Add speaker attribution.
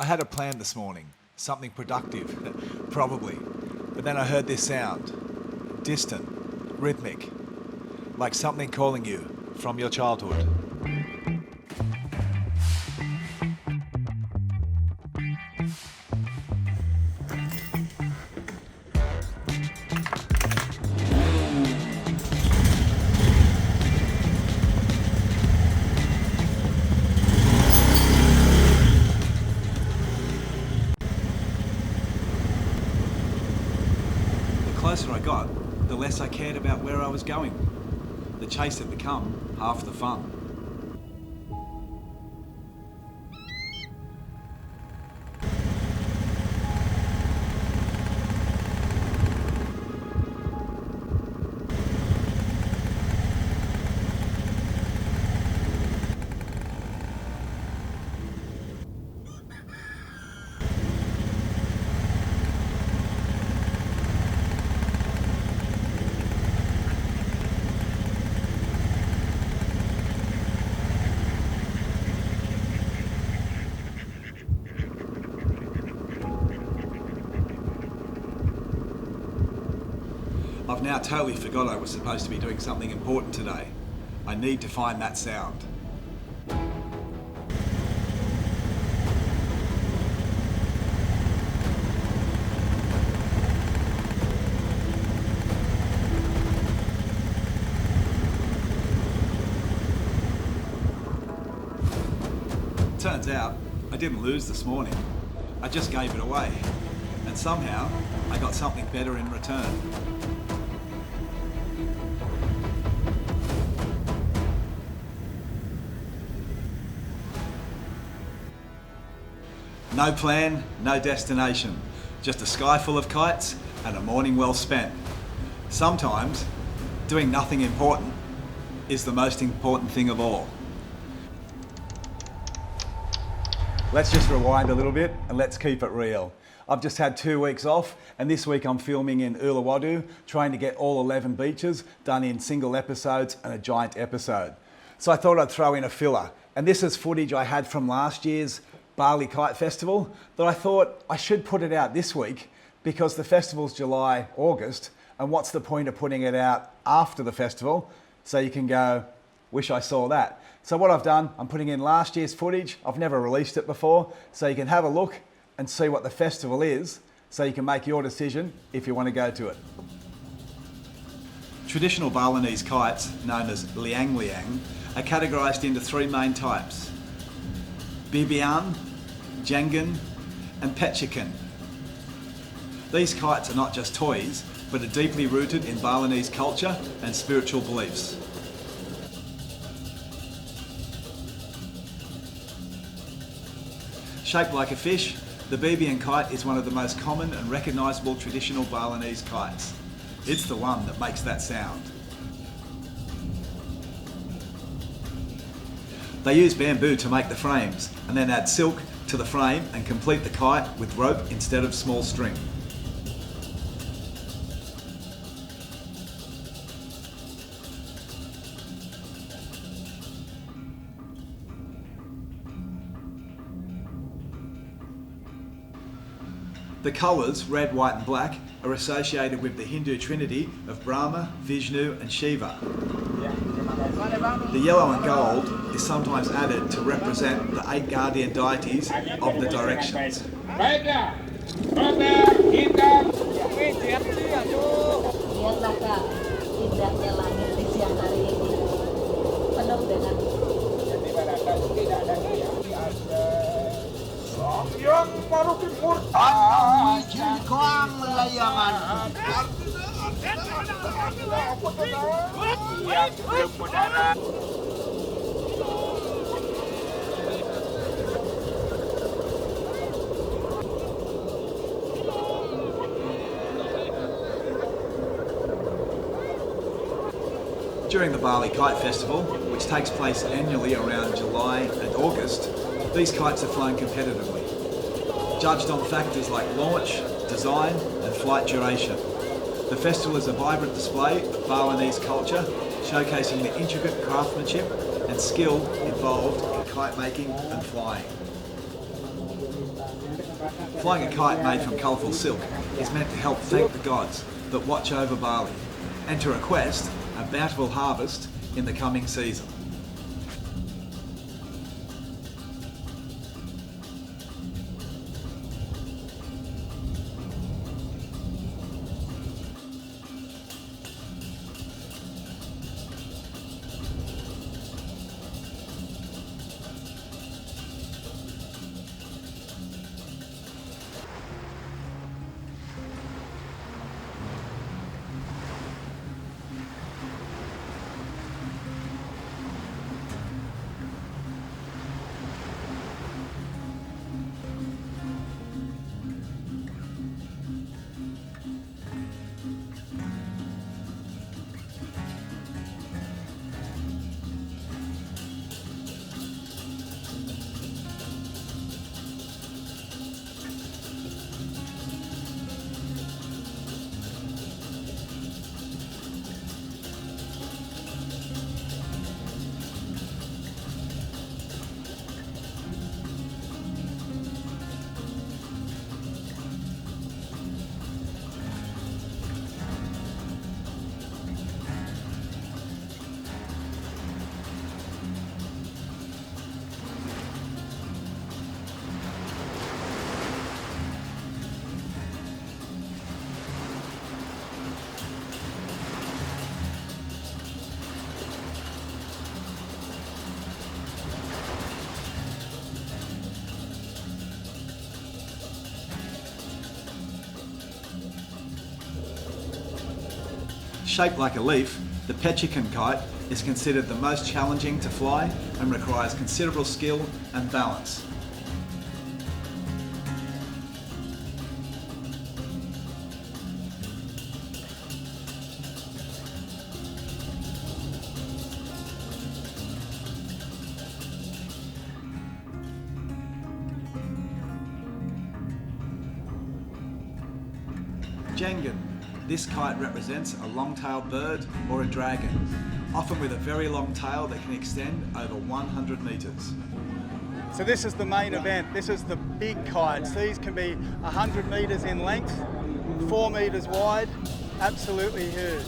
Speaker 1: I had a plan this morning, something productive, probably. But then I heard this sound, distant, rhythmic, like something calling you from your childhood. The closer I got, the less I cared about where I was going. The chase had become half the fun. I've now totally forgot I was supposed to be doing something important today. I need to find that sound. Turns out, I didn't lose this morning. I just gave it away. And somehow, I got something better in return. No plan, no destination, just a sky full of kites and a morning well spent. Sometimes, doing nothing important is the most important thing of all. Let's just rewind a little bit and let's keep it real. I've just had 2 weeks off and this week I'm filming in Uluwatu, trying to get all 11 beaches done in single episodes and a giant episode. So I thought I'd throw in a filler, and this is footage I had from last year's Bali Kite Festival that I thought I should put it out this week because the festival's July, August, and what's the point of putting it out after the festival so you can go, wish I saw that. So what I've done, I'm putting in last year's footage. I've never released it before, so you can have a look and see what the festival is so you can make your decision if you want to go to it. Traditional Balinese kites, known as liang liang, are categorised into three main types: bibian, jangan and pechikan. These kites are not just toys, but are deeply rooted in Balinese culture and spiritual beliefs. Shaped like a fish, the bibian kite is one of the most common and recognisable traditional Balinese kites. It's the one that makes that sound. They use bamboo to make the frames and then add silk to the frame and complete the kite with rope instead of small string. The colours, red, white and black, are associated with the Hindu trinity of Brahma, Vishnu and Shiva. The yellow and gold is sometimes added to represent the 8 guardian deities of the directions.
Speaker 2: Yang marukin murtad jengkong layangan yang berpudara.
Speaker 1: During the Bali Kite Festival, which takes place annually around July and August, these kites are flown competitively, judged on factors like launch, design and flight duration. The festival is a vibrant display of Balinese culture, showcasing the intricate craftsmanship and skill involved in kite making and flying. Flying a kite made from colourful silk is meant to help thank the gods that watch over Bali and to request a bountiful harvest in the coming season. Shaped like a leaf, the pechican kite is considered the most challenging to fly and requires considerable skill and balance. Jengen. This kite represents a long-tailed bird or a dragon, often with a very long tail that can extend over 100 metres.
Speaker 3: So this is the main event. This is the big kites. These can be 100 metres in length, 4 metres wide, absolutely huge.